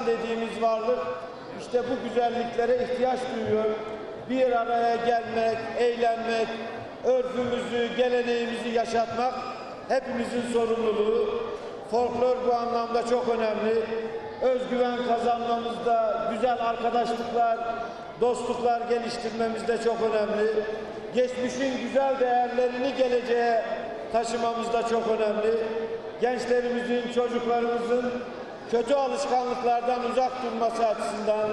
dediğimiz varlık işte bu güzelliklere ihtiyaç duyuyor. Bir araya gelmek, eğlenmek, örfümüzü, geleneğimizi yaşatmak hepimizin sorumluluğu. Folklor bu anlamda çok önemli. Özgüven kazanmamızda, güzel arkadaşlıklar, dostluklar geliştirmemizde çok önemli. Geçmişin güzel değerlerini geleceğe taşımamız da çok önemli. Gençlerimizin, çocuklarımızın kötü alışkanlıklardan uzak durması açısından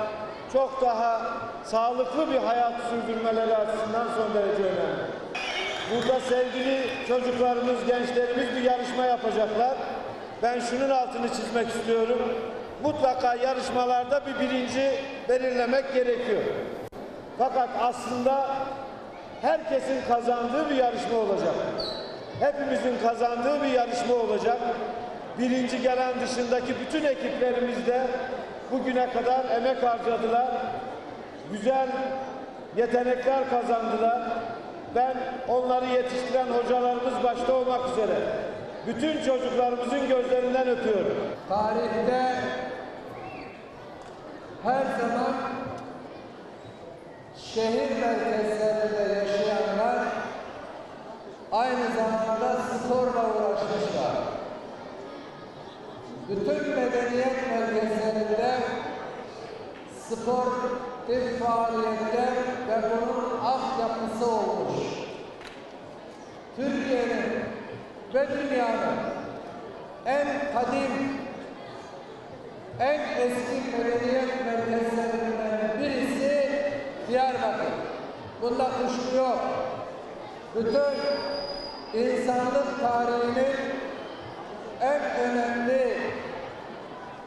çok daha sağlıklı bir hayat sürdürmeleri açısından son derece önemli. Burada sevgili çocuklarımız, gençlerimiz bir yarışma yapacaklar. Ben şunun altını çizmek istiyorum. Mutlaka yarışmalarda bir birinci belirlemek gerekiyor. Fakat aslında herkesin kazandığı bir yarışma olacak. Hepimizin kazandığı bir yarışma olacak. Birinci gelen dışındaki bütün ekiplerimiz de bugüne kadar emek harcadılar. Güzel yetenekler kazandılar. Ben onları yetiştiren hocalarımız başta olmak üzere bütün çocuklarımızın gözlerinden öpüyorum. Tarihte her zaman şehir merkezlerinde yaşayanlar aynı zamanda sporla uğraşmışlar. Bütün medeniyet merkezlerinde sportif faaliyetler ve bunun altyapısı olmuş. Türkiye'nin ve dünyanın en kadim, en eski medeniyet merkezlerinden birisi Diyarbakır. Bunda kuşku yok. Bütün insanlık tarihinin en önemli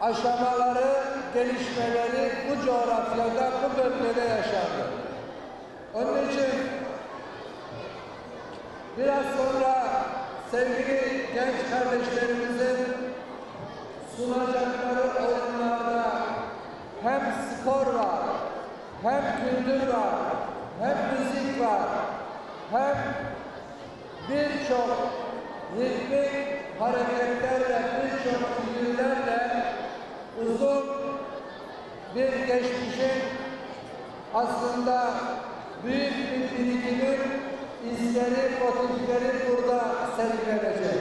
aşamaları, gelişmeleri bu coğrafyada, bu bölgede yaşandı. Onun için biraz sonra sevgili genç kardeşlerimizin sunacakları oyunlarda hem spor var, hem kültür var, hem müzik var, hem birçok ritmik hareketlerle, birçok figürlerle uzun bir geçmişin aslında büyük bir birikimin izleri, motifleri burada sergilenecek.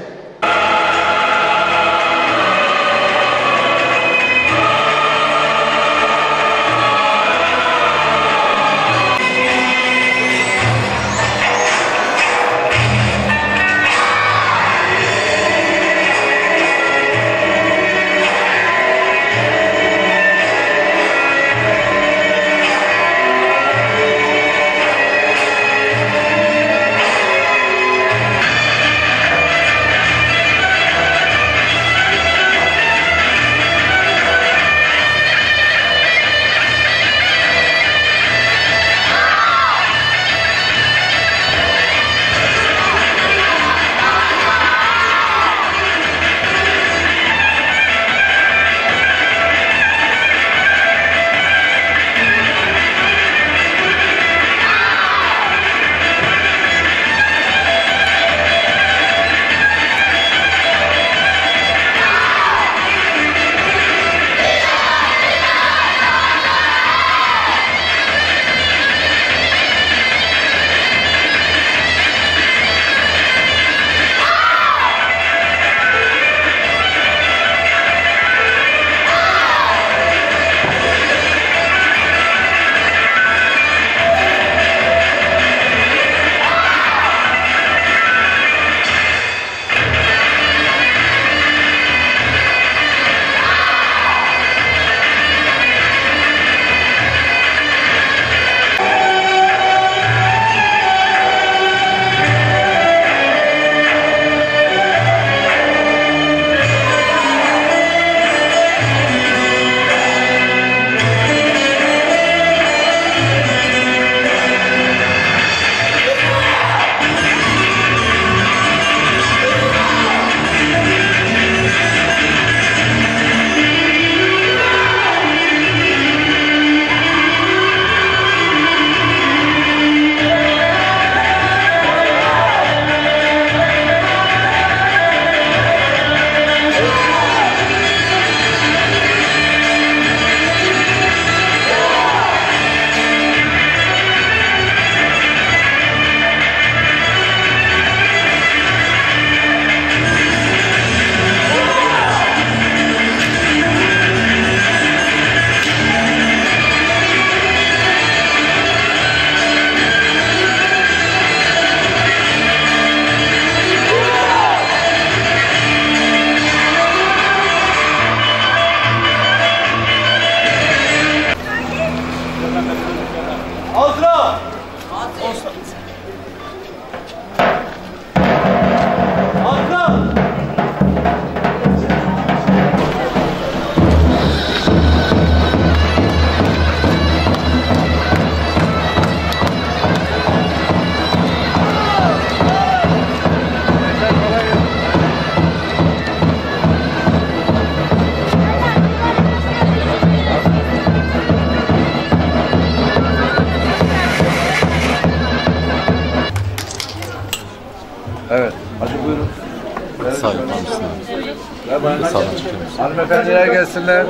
Hanımefendiler gelsinler.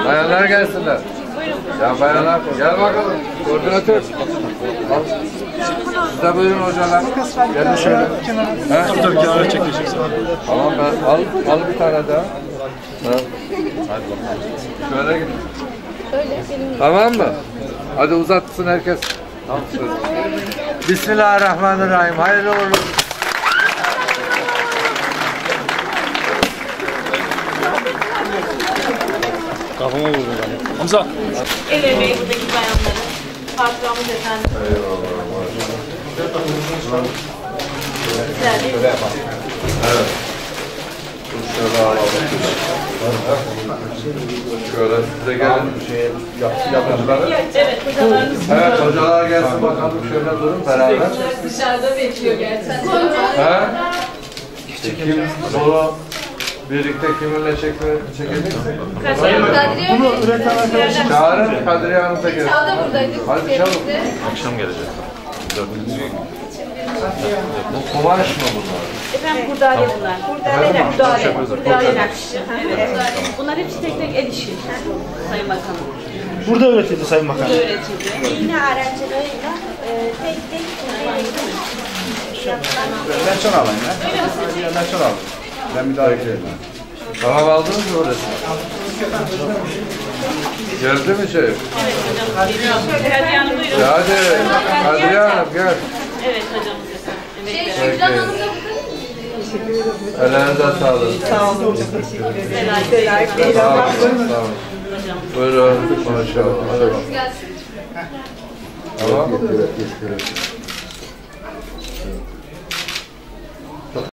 Bayanlar gelsinler. Ya bayanlar gel bakalım. Koordinatör. Al. Siz de buyurun hocalar. Gelin şöyle. Dur kenara çekeceksin. Tamam ben al bir tane daha. Ha. Şöyle git. Tamam mı? Hadi uzatsın herkes. Tamam. Bismillahirrahmanirrahim. Hayırlı uğurlu olsun. Kafama vurdu yani. Hamza. El emeği buradaki bayanların. Patronumuz efendim. Güzel değil mi? Evet. Şöyle alalım. Şöyle size gelin. Evet, hocalarımız Evet hocalar gelsin bakalım şöyle durun beraber. dışarıda bekliyor gerçekten. Ha? Kim dolu birlikte kiminle çekebilirsin? Bunu üreten arkadaşlar. Çağırın Kadriye Hanım da gelsin. Hadi çabuk. Akşam gelecek. Bu kumaş mı bunlar? Efendim kurdale bunlar. Kurdaleler. Evet. Bunlar hepsi tek tek el işi. Sayın Bakanım. Burada öğretildi Sayın Bakan. Burada öğretildi. Yine araçlarıyla tek tek Ben çok alayım ya. Ben çok alayım. Ben bir daha ekleyeyim. Tamam aldınız mı orası? Geldi mi şey? Evet hocam. Kadriye Hanım buyurun. Ya hadi Kadriye Hanım gel. Evet hocamız efendim. Peki. Ellerinize sağlık. Sağ olun. Sağ olun. Buyurun. Maşallah. Hadi bakalım. Tamam.